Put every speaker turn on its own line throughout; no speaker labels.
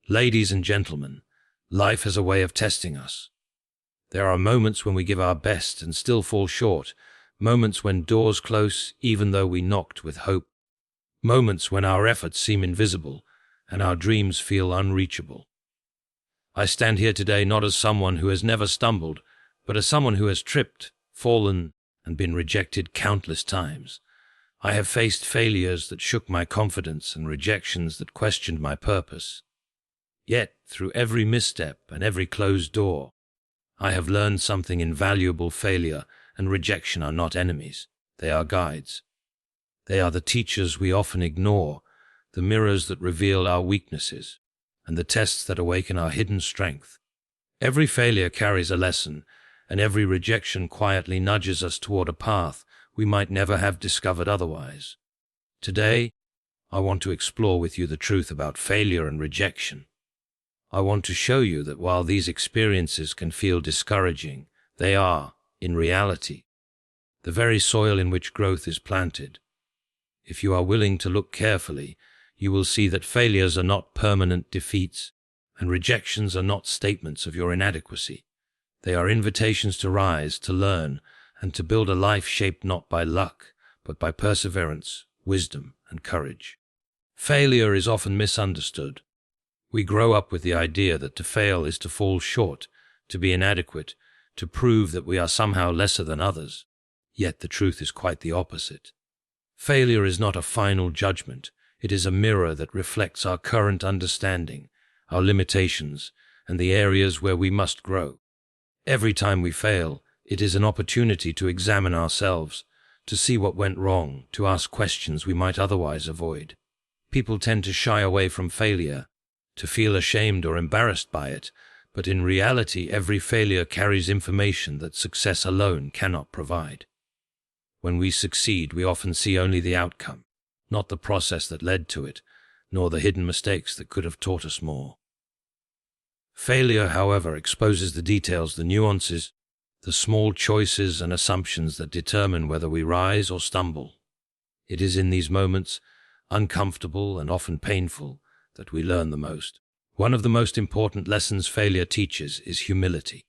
Ladies and gentlemen, life has a way of testing us. There are moments when we give our best and still fall short, moments when doors close even though we knocked with hope, moments when our efforts seem invisible and our dreams feel unreachable. I stand here today not as someone who has never stumbled, but as someone who has tripped, fallen, and been rejected countless times. I have faced failures that shook my confidence and rejections that questioned my purpose. Yet, through every misstep and every closed door, I have learned something invaluable. Failure and rejection are not enemies, they are guides. They are the teachers we often ignore, the mirrors that reveal our weaknesses, and the tests that awaken our hidden strength. Every failure carries a lesson, and every rejection quietly nudges us toward a path we might never have discovered otherwise. Today, I want to explore with you the truth about failure and rejection. I want to show you that while these experiences can feel discouraging, they are, in reality, the very soil in which growth is planted. If you are willing to look carefully, you will see that failures are not permanent defeats, and rejections are not statements of your inadequacy. They are invitations to rise, to learn, and to build a life shaped not by luck, but by perseverance, wisdom, and courage. Failure is often misunderstood. We grow up with the idea that to fail is to fall short, to be inadequate, to prove that we are somehow lesser than others. Yet the truth is quite the opposite. Failure is not a final judgment. It is a mirror that reflects our current understanding, our limitations, and the areas where we must grow. Every time we fail, it is an opportunity to examine ourselves, to see what went wrong, to ask questions we might otherwise avoid. People tend to shy away from failure, to feel ashamed or embarrassed by it, but in reality every failure carries information that success alone cannot provide. When we succeed, we often see only the outcome, not the process that led to it, nor the hidden mistakes that could have taught us more. Failure, however, exposes the details, the nuances, the small choices and assumptions that determine whether we rise or stumble. It is in these moments, uncomfortable and often painful, that we learn the most. One of the most important lessons failure teaches is humility.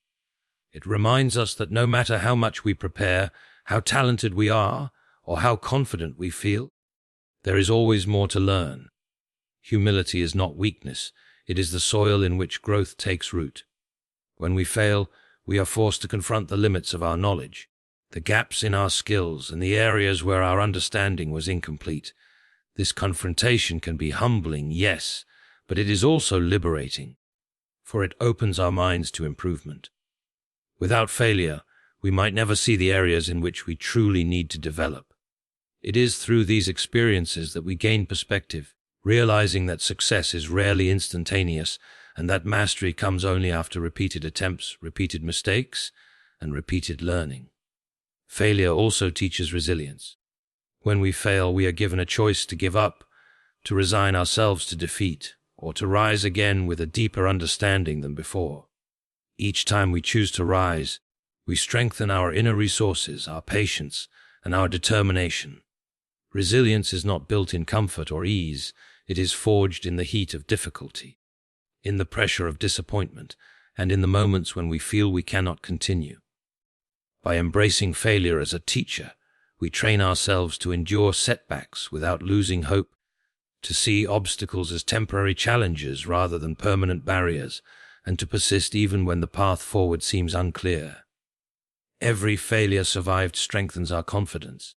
It reminds us that no matter how much we prepare, how talented we are, or how confident we feel, there is always more to learn. Humility is not weakness, it is the soil in which growth takes root. When we fail, we are forced to confront the limits of our knowledge, the gaps in our skills, and the areas where our understanding was incomplete. This confrontation can be humbling, yes, but it is also liberating, for it opens our minds to improvement. Without failure, we might never see the areas in which we truly need to develop. It is through these experiences that we gain perspective, realizing that success is rarely instantaneous and that mastery comes only after repeated attempts, repeated mistakes, and repeated learning. Failure also teaches resilience. When we fail, we are given a choice to give up, to resign ourselves to defeat, or to rise again with a deeper understanding than before. Each time we choose to rise, we strengthen our inner resources, our patience, and our determination. Resilience is not built in comfort or ease, it is forged in the heat of difficulty, in the pressure of disappointment, and in the moments when we feel we cannot continue. By embracing failure as a teacher, we train ourselves to endure setbacks without losing hope, to see obstacles as temporary challenges rather than permanent barriers, and to persist even when the path forward seems unclear. Every failure survived strengthens our confidence,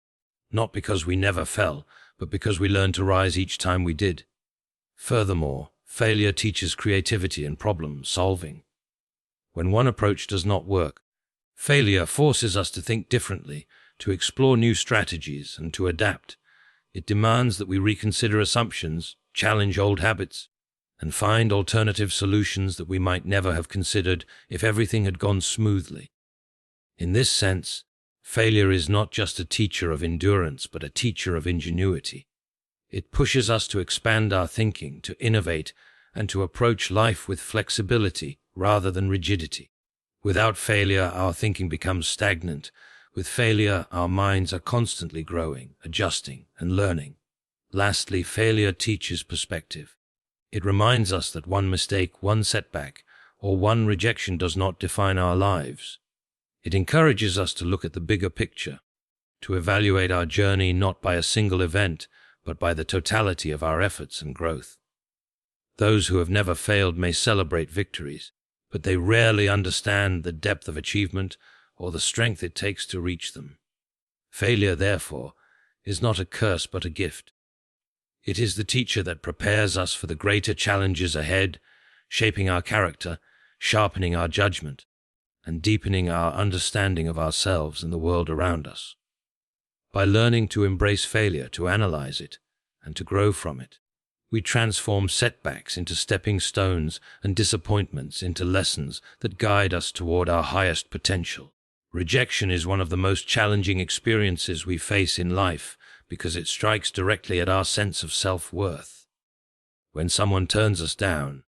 not because we never fell, but because we learned to rise each time we did. Furthermore, failure teaches creativity and problem solving. When one approach does not work, failure forces us to think differently, to explore new strategies, and to adapt. It demands that we reconsider assumptions, challenge old habits, and find alternative solutions that we might never have considered if everything had gone smoothly. In this sense, failure is not just a teacher of endurance, but a teacher of ingenuity. It pushes us to expand our thinking, to innovate, and to approach life with flexibility rather than rigidity. Without failure, our thinking becomes stagnant. With failure, our minds are constantly growing, adjusting, and learning. Lastly, failure teaches perspective. It reminds us that one mistake, one setback, or one rejection does not define our lives. It encourages us to look at the bigger picture, to evaluate our journey not by a single event, but by the totality of our efforts and growth. Those who have never failed may celebrate victories, but they rarely understand the depth of achievement or the strength it takes to reach them. Failure, therefore, is not a curse but a gift. It is the teacher that prepares us for the greater challenges ahead, shaping our character, sharpening our judgment, and deepening our understanding of ourselves and the world around us. By learning to embrace failure, to analyze it, and to grow from it, we transform setbacks into stepping stones and disappointments into lessons that guide us toward our highest potential. Rejection is one of the most challenging experiences we face in life because it strikes directly at our sense of self-worth. When someone turns us down,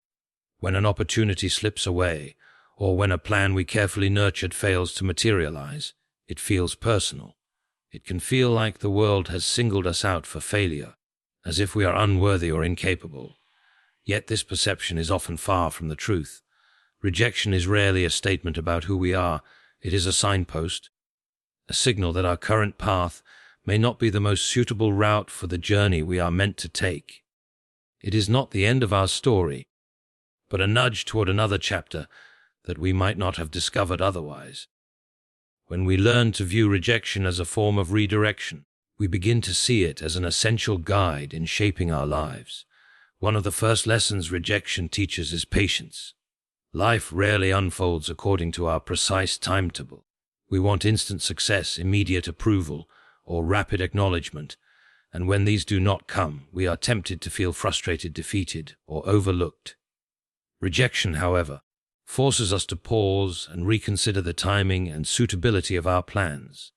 when an opportunity slips away, or when a plan we carefully nurtured fails to materialize, it feels personal. It can feel like the world has singled us out for failure, as if we are unworthy or incapable. Yet this perception is often far from the truth. Rejection is rarely a statement about who we are. It is a signpost, a signal that our current path may not be the most suitable route for the journey we are meant to take. It is not the end of our story, but a nudge toward another chapter that we might not have discovered otherwise. When we learn to view rejection as a form of redirection, we begin to see it as an essential guide in shaping our lives. One of the first lessons rejection teaches is patience. Life rarely unfolds according to our precise timetable. We want instant success, immediate approval, or rapid acknowledgement, and when these do not come, we are tempted to feel frustrated, defeated, or overlooked. Rejection, however, forces us to pause and reconsider the timing and suitability of our plans.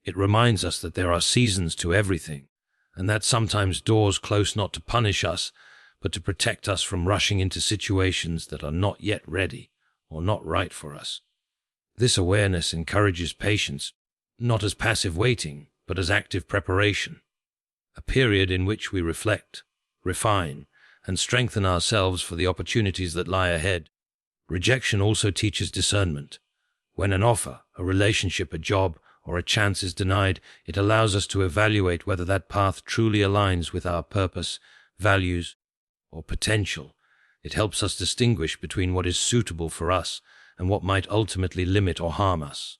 It reminds us that there are seasons to everything, and that sometimes doors close not to punish us, but to protect us from rushing into situations that are not yet ready or not right for us. This awareness encourages patience, not as passive waiting, but as active preparation, a period in which we reflect, refine, and strengthen ourselves for the opportunities that lie ahead. Rejection also teaches discernment. When an offer, a relationship, a job, or a chance is denied, it allows us to evaluate whether that path truly aligns with our purpose, values, or potential. It helps us distinguish between what is suitable for us and what might ultimately limit or harm us.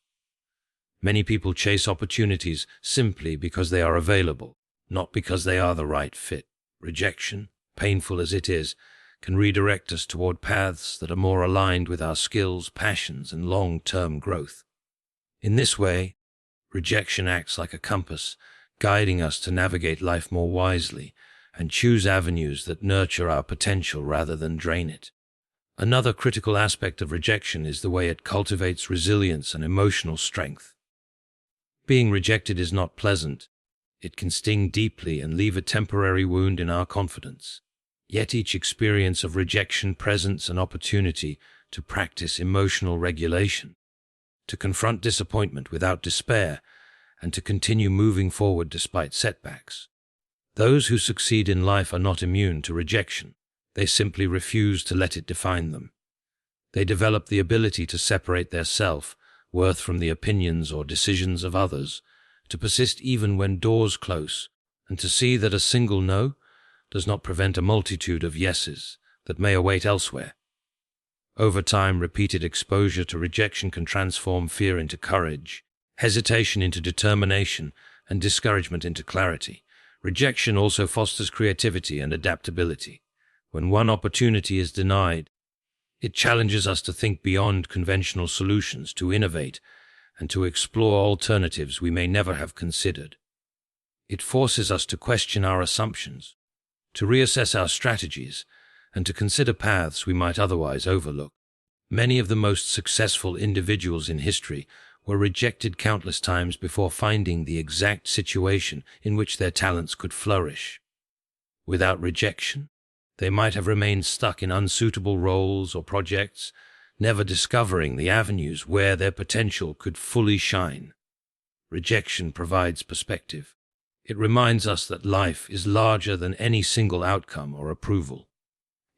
Many people chase opportunities simply because they are available, not because they are the right fit. Rejection, painful as it is, can redirect us toward paths that are more aligned with our skills, passions, and long-term growth. In this way, rejection acts like a compass, guiding us to navigate life more wisely and choose avenues that nurture our potential rather than drain it. Another critical aspect of rejection is the way it cultivates resilience and emotional strength. Being rejected is not pleasant. It can sting deeply and leave a temporary wound in our confidence. Yet each experience of rejection presents an opportunity to practice emotional regulation, to confront disappointment without despair, and to continue moving forward despite setbacks. Those who succeed in life are not immune to rejection. They simply refuse to let it define them. They develop the ability to separate their self-worth from the opinions or decisions of others, to persist even when doors close, and to see that a single no does not prevent a multitude of yeses that may await elsewhere. Over time, repeated exposure to rejection can transform fear into courage, hesitation into determination, and discouragement into clarity. Rejection also fosters creativity and adaptability. When one opportunity is denied, it challenges us to think beyond conventional solutions, to innovate, and to explore alternatives we may never have considered. It forces us to question our assumptions, to reassess our strategies, and to consider paths we might otherwise overlook. Many of the most successful individuals in history were rejected countless times before finding the exact situation in which their talents could flourish. Without rejection, they might have remained stuck in unsuitable roles or projects, never discovering the avenues where their potential could fully shine. Rejection provides perspective. It reminds us that life is larger than any single outcome or approval.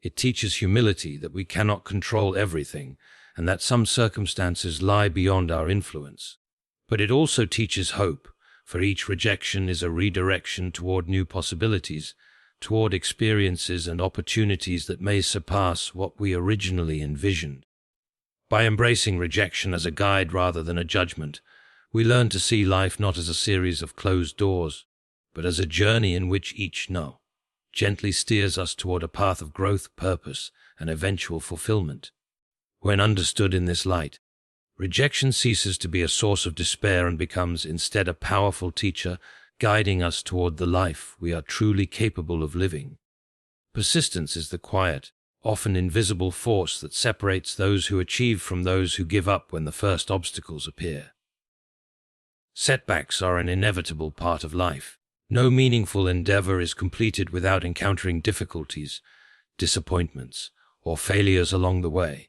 It teaches humility, that we cannot control everything and that some circumstances lie beyond our influence. But it also teaches hope, for each rejection is a redirection toward new possibilities, toward experiences and opportunities that may surpass what we originally envisioned. By embracing rejection as a guide rather than a judgment, we learn to see life not as a series of closed doors, but as a journey in which each no gently steers us toward a path of growth, purpose, and eventual fulfillment. When understood in this light, rejection ceases to be a source of despair and becomes instead a powerful teacher, guiding us toward the life we are truly capable of living. Persistence is the quiet, often invisible force that separates those who achieve from those who give up when the first obstacles appear. Setbacks are an inevitable part of life. No meaningful endeavor is completed without encountering difficulties, disappointments, or failures along the way.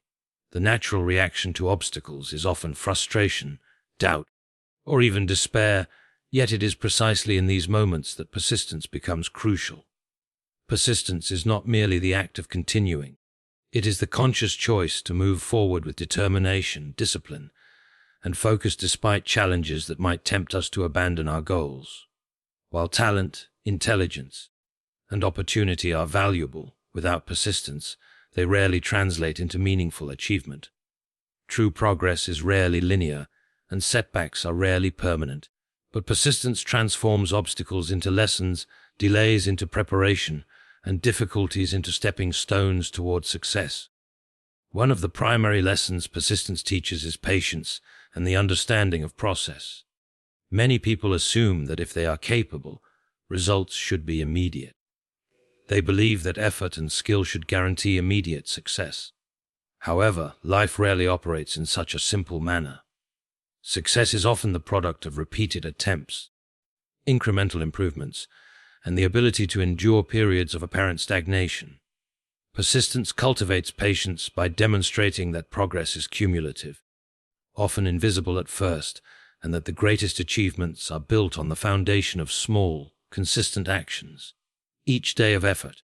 The natural reaction to obstacles is often frustration, doubt, or even despair, yet it is precisely in these moments that persistence becomes crucial. Persistence is not merely the act of continuing. It is the conscious choice to move forward with determination, discipline, and focus despite challenges that might tempt us to abandon our goals. While talent, intelligence, and opportunity are valuable, without persistence, they rarely translate into meaningful achievement. True progress is rarely linear, and setbacks are rarely permanent, but persistence transforms obstacles into lessons, delays into preparation, and difficulties into stepping stones toward success. One of the primary lessons persistence teaches is patience and the understanding of process. Many people assume that if they are capable, results should be immediate. They believe that effort and skill should guarantee immediate success. However, life rarely operates in such a simple manner. Success is often the product of repeated attempts, incremental improvements, and the ability to endure periods of apparent stagnation. Persistence cultivates patience by demonstrating that progress is cumulative, often invisible at first, and that the greatest achievements are built on the foundation of small, consistent actions. Each day of effort,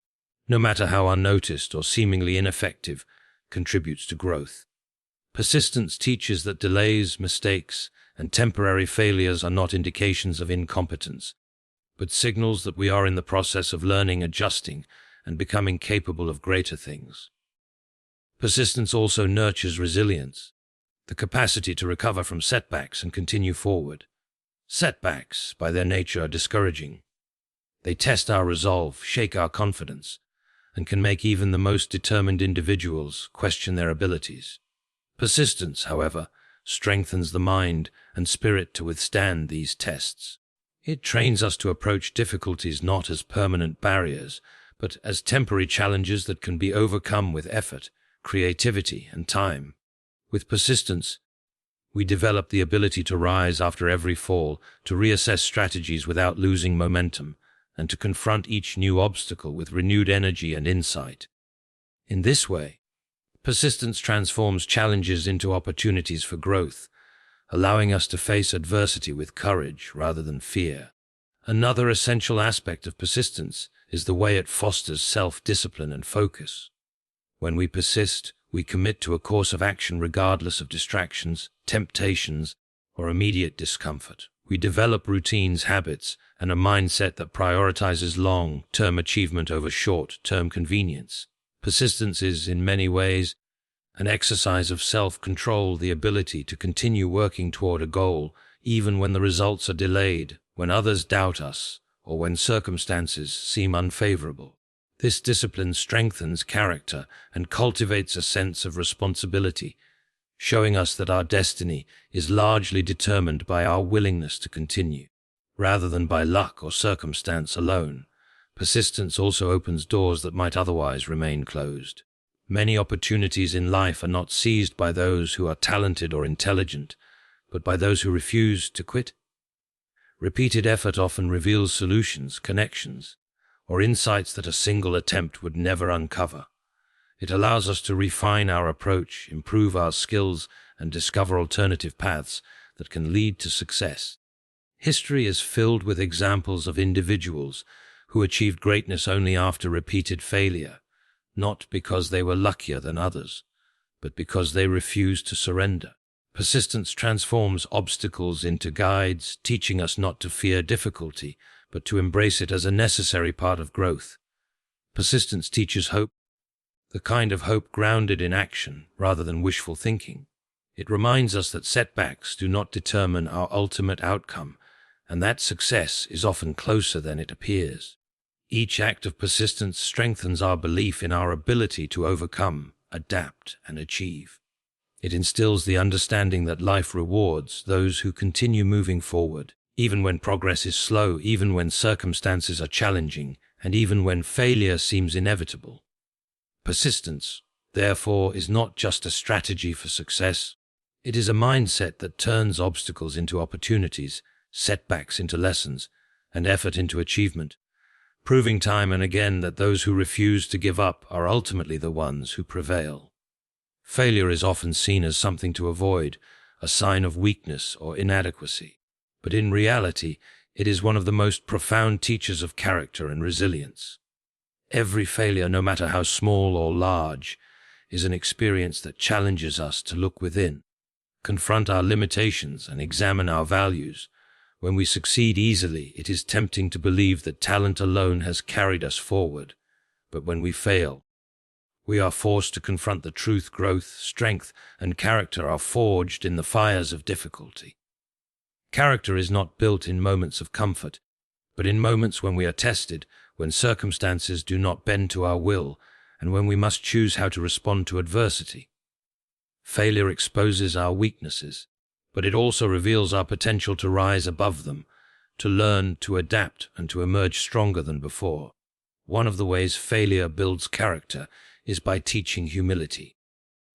no matter how unnoticed or seemingly ineffective, contributes to growth. Persistence teaches that delays, mistakes, and temporary failures are not indications of incompetence, but signals that we are in the process of learning, adjusting, and becoming capable of greater things. Persistence also nurtures resilience, the capacity to recover from setbacks and continue forward. Setbacks, by their nature, are discouraging. They test our resolve, shake our confidence, and can make even the most determined individuals question their abilities. Persistence, however, strengthens the mind and spirit to withstand these tests. It trains us to approach difficulties not as permanent barriers, but as temporary challenges that can be overcome with effort, creativity, and time. With persistence, we develop the ability to rise after every fall, to reassess strategies without losing momentum, and to confront each new obstacle with renewed energy and insight. In this way, persistence transforms challenges into opportunities for growth, allowing us to face adversity with courage rather than fear. Another essential aspect of persistence is the way it fosters self-discipline and focus. When we persist, we commit to a course of action regardless of distractions, temptations, or immediate discomfort. We develop routines, habits, and a mindset that prioritizes long-term achievement over short-term convenience. Persistence is, in many ways, an exercise of self-control, the ability to continue working toward a goal, even when the results are delayed, when others doubt us, or when circumstances seem unfavorable. This discipline strengthens character and cultivates a sense of responsibility, showing us that our destiny is largely determined by our willingness to continue, rather than by luck or circumstance alone. Persistence also opens doors that might otherwise remain closed. Many opportunities in life are not seized by those who are talented or intelligent, but by those who refuse to quit. Repeated effort often reveals solutions, connections, or insights that a single attempt would never uncover. It allows us to refine our approach, improve our skills, and discover alternative paths that can lead to success. History is filled with examples of individuals who achieved greatness only after repeated failure, not because they were luckier than others, but because they refused to surrender. Persistence transforms obstacles into guides, teaching us not to fear difficulty, but to embrace it as a necessary part of growth. Persistence teaches hope, the kind of hope grounded in action rather than wishful thinking. It reminds us that setbacks do not determine our ultimate outcome, and that success is often closer than it appears. Each act of persistence strengthens our belief in our ability to overcome, adapt, and achieve. It instills the understanding that life rewards those who continue moving forward, even when progress is slow, even when circumstances are challenging, and even when failure seems inevitable. Persistence, therefore, is not just a strategy for success. It is a mindset that turns obstacles into opportunities, setbacks into lessons, and effort into achievement, proving time and again that those who refuse to give up are ultimately the ones who prevail. Failure is often seen as something to avoid, a sign of weakness or inadequacy, but in reality, it is one of the most profound teachers of character and resilience. Every failure, no matter how small or large, is an experience that challenges us to look within, confront our limitations, and examine our values. When we succeed easily, it is tempting to believe that talent alone has carried us forward. But when we fail, we are forced to confront the truth. Growth, strength, and character are forged in the fires of difficulty. Character is not built in moments of comfort, but in moments when we are tested, when circumstances do not bend to our will, and when we must choose how to respond to adversity. Failure exposes our weaknesses, but it also reveals our potential to rise above them, to learn, to adapt, and to emerge stronger than before. One of the ways failure builds character is by teaching humility.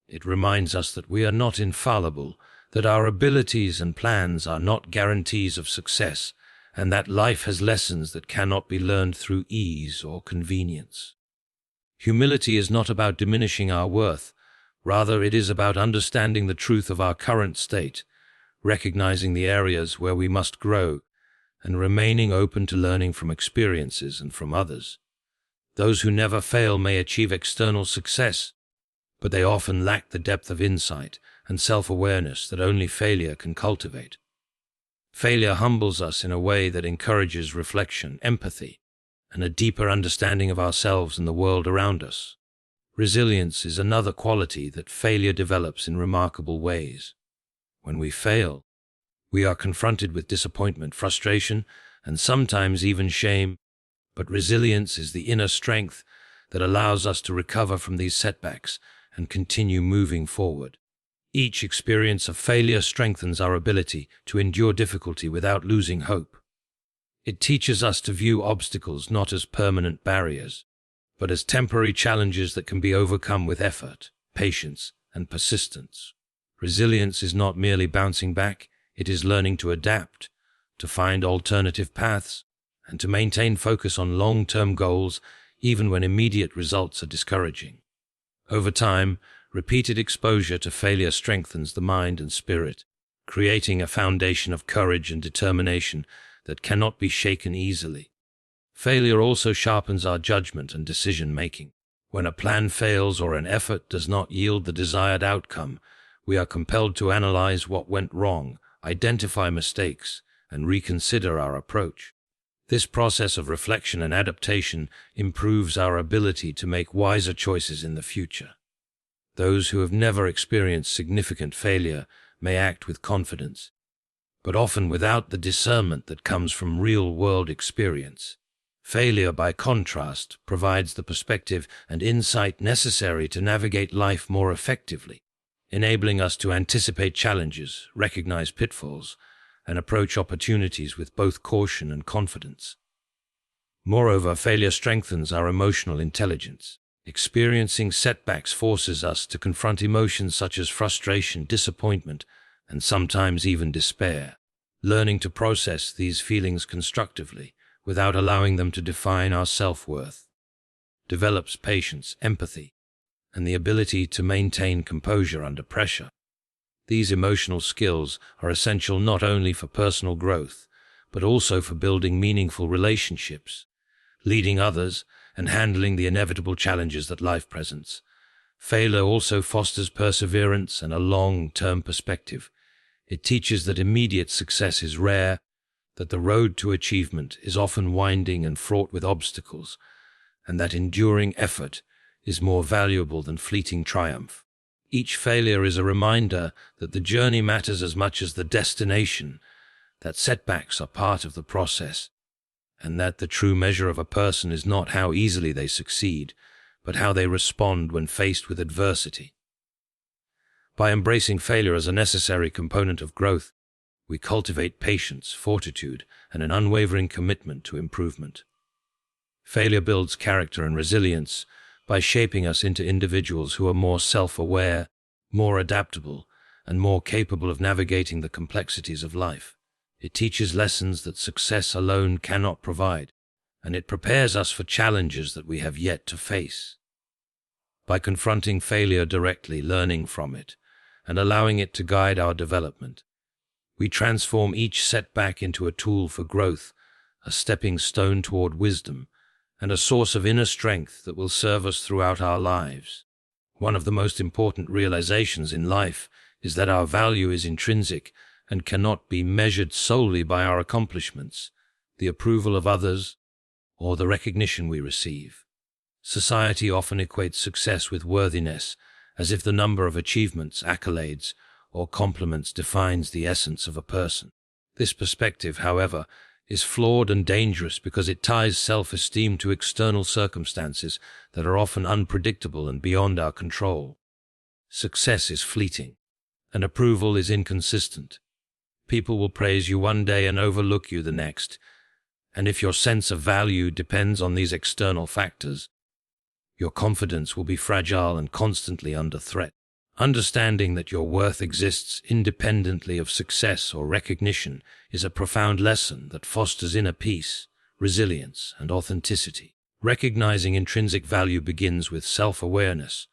It reminds us that we are not infallible, that our abilities and plans are not guarantees of success, and that life has lessons that cannot be learned through ease or convenience. Humility is not about diminishing our worth. Rather, it is about understanding the truth of our current state, recognizing the areas where we must grow, and remaining open to learning from experiences and from others. Those who never fail may achieve external success, but they often lack the depth of insight and self-awareness that only failure can cultivate. Failure humbles us in a way that encourages reflection, empathy, and a deeper understanding of ourselves and the world around us. Resilience is another quality that failure develops in remarkable ways. When we fail, we are confronted with disappointment, frustration, and sometimes even shame, but resilience is the inner strength that allows us to recover from these setbacks and continue moving forward. Each experience of failure strengthens our ability to endure difficulty without losing hope. It teaches us to view obstacles not as permanent barriers, but as temporary challenges that can be overcome with effort, patience, and persistence. Resilience is not merely bouncing back, it is learning to adapt, to find alternative paths, and to maintain focus on long-term goals even when immediate results are discouraging. Over time, repeated exposure to failure strengthens the mind and spirit, creating a foundation of courage and determination that cannot be shaken easily. Failure also sharpens our judgment and decision-making. When a plan fails or an effort does not yield the desired outcome, we are compelled to analyze what went wrong, identify mistakes, and reconsider our approach. This process of reflection and adaptation improves our ability to make wiser choices in the future. Those who have never experienced significant failure may act with confidence, but often without the discernment that comes from real-world experience. Failure, by contrast, provides the perspective and insight necessary to navigate life more effectively, enabling us to anticipate challenges, recognize pitfalls, and approach opportunities with both caution and confidence. Moreover, failure strengthens our emotional intelligence. Experiencing setbacks forces us to confront emotions such as frustration, disappointment, and sometimes even despair. Learning to process these feelings constructively, without allowing them to define our self-worth, develops patience, empathy, and the ability to maintain composure under pressure. These emotional skills are essential not only for personal growth, but also for building meaningful relationships, leading others, and handling the inevitable challenges that life presents. Failure also fosters perseverance and a long-term perspective. It teaches that immediate success is rare, that the road to achievement is often winding and fraught with obstacles, and that enduring effort is more valuable than fleeting triumph. Each failure is a reminder that the journey matters as much as the destination, that setbacks are part of the process, and that the true measure of a person is not how easily they succeed, but how they respond when faced with adversity. By embracing failure as a necessary component of growth, we cultivate patience, fortitude, and an unwavering commitment to improvement. Failure builds character and resilience by shaping us into individuals who are more self-aware, more adaptable, and more capable of navigating the complexities of life. It teaches lessons that success alone cannot provide, and it prepares us for challenges that we have yet to face. By confronting failure directly, learning from it, and allowing it to guide our development, we transform each setback into a tool for growth, a stepping stone toward wisdom, and a source of inner strength that will serve us throughout our lives. One of the most important realizations in life is that our value is intrinsic and cannot be measured solely by our accomplishments, the approval of others, or the recognition we receive. Society often equates success with worthiness, as if the number of achievements, accolades, or compliments defines the essence of a person. This perspective, however, is flawed and dangerous because it ties self-esteem to external circumstances that are often unpredictable and beyond our control. Success is fleeting, and approval is inconsistent. People will praise you one day and overlook you the next, and if your sense of value depends on these external factors, your confidence will be fragile and constantly under threat. Understanding that your worth exists independently of success or recognition is a profound lesson that fosters inner peace, resilience, and authenticity. Recognizing intrinsic value begins with self-awareness.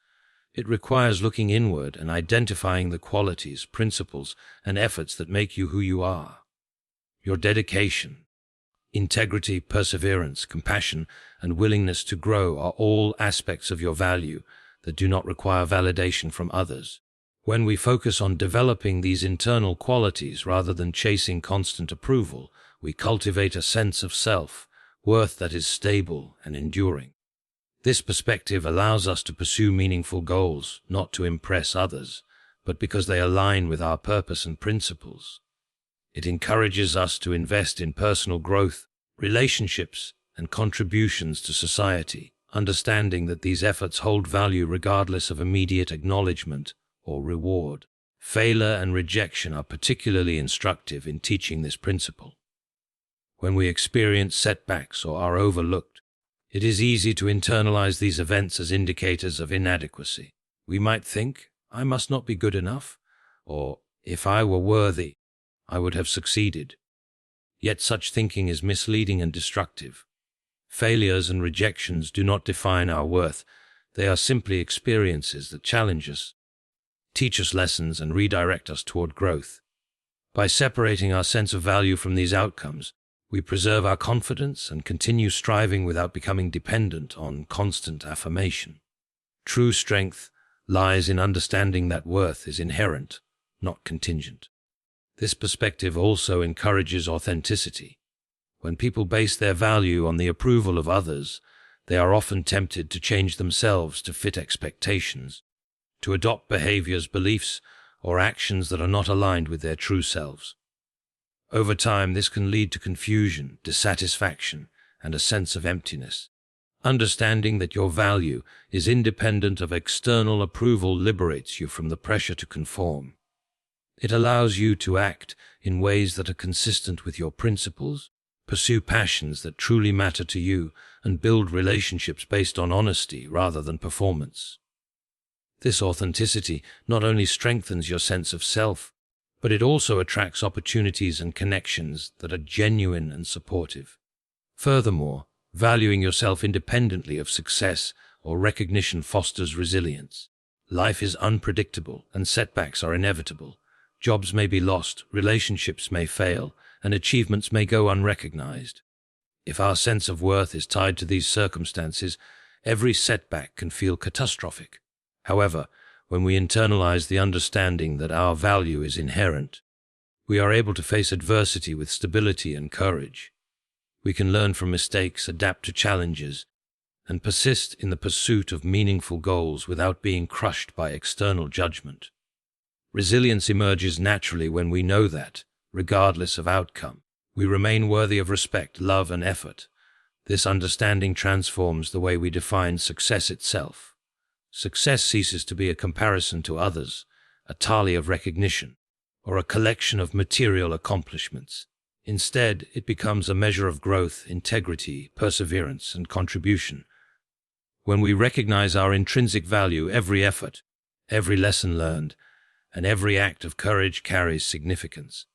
It requires looking inward and identifying the qualities, principles, and efforts that make you who you are. Your dedication, integrity, perseverance, compassion, and willingness to grow are all aspects of your value that do not require validation from others. When we focus on developing these internal qualities rather than chasing constant approval, we cultivate a sense of self-worth that is stable and enduring. This perspective allows us to pursue meaningful goals, not to impress others, but because they align with our purpose and principles. It encourages us to invest in personal growth, relationships, and contributions to society, understanding that these efforts hold value regardless of immediate acknowledgement or reward. Failure and rejection are particularly instructive in teaching this principle. When we experience setbacks or are overlooked, it is easy to internalize these events as indicators of inadequacy. We might think, "I must not be good enough," or "If I were worthy, I would have succeeded." Yet such thinking is misleading and destructive. Failures and rejections do not define our worth. They are simply experiences that challenge us, teach us lessons, and redirect us toward growth. By separating our sense of value from these outcomes, we preserve our confidence and continue striving without becoming dependent on constant affirmation. True strength lies in understanding that worth is inherent, not contingent. This perspective also encourages authenticity. When people base their value on the approval of others, they are often tempted to change themselves to fit expectations, to adopt behaviors, beliefs, or actions that are not aligned with their true selves. Over time, this can lead to confusion, dissatisfaction, and a sense of emptiness. Understanding that your value is independent of external approval liberates you from the pressure to conform. It allows you to act in ways that are consistent with your principles, pursue passions that truly matter to you, and build relationships based on honesty rather than performance. This authenticity not only strengthens your sense of self, but it also attracts opportunities and connections that are genuine and supportive. Furthermore, valuing yourself independently of success or recognition fosters resilience. Life is unpredictable and setbacks are inevitable. Jobs may be lost, relationships may fail, and achievements may go unrecognized. If our sense of worth is tied to these circumstances, every setback can feel catastrophic. However, when we internalize the understanding that our value is inherent, we are able to face adversity with stability and courage. We can learn from mistakes, adapt to challenges, and persist in the pursuit of meaningful goals without being crushed by external judgment. Resilience emerges naturally when we know that, regardless of outcome, we remain worthy of respect, love, and effort. This understanding transforms the way we define success itself. Success ceases to be a comparison to others, a tally of recognition, or a collection of material accomplishments. Instead, it becomes a measure of growth, integrity, perseverance, and contribution. When we recognize our intrinsic value, every effort, every lesson learned, and every act of courage carries significance.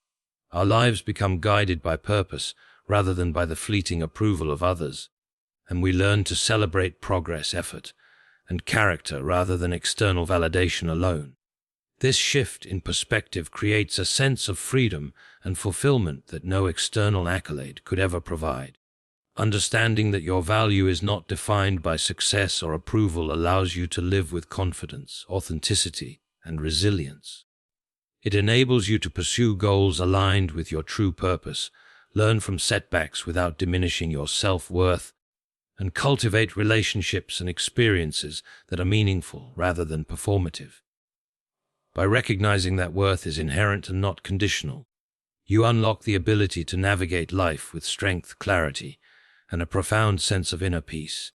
Our lives become guided by purpose rather than by the fleeting approval of others, and we learn to celebrate progress, effort, and character rather than external validation alone. This shift in perspective creates a sense of freedom and fulfillment that no external accolade could ever provide. Understanding that your value is not defined by success or approval allows you to live with confidence, authenticity, and resilience. It enables you to pursue goals aligned with your true purpose, learn from setbacks without diminishing your self-worth, and cultivate relationships and experiences that are meaningful rather than performative. By recognizing that worth is inherent and not conditional, you unlock the ability to navigate life with strength, clarity, and a profound sense of inner peace.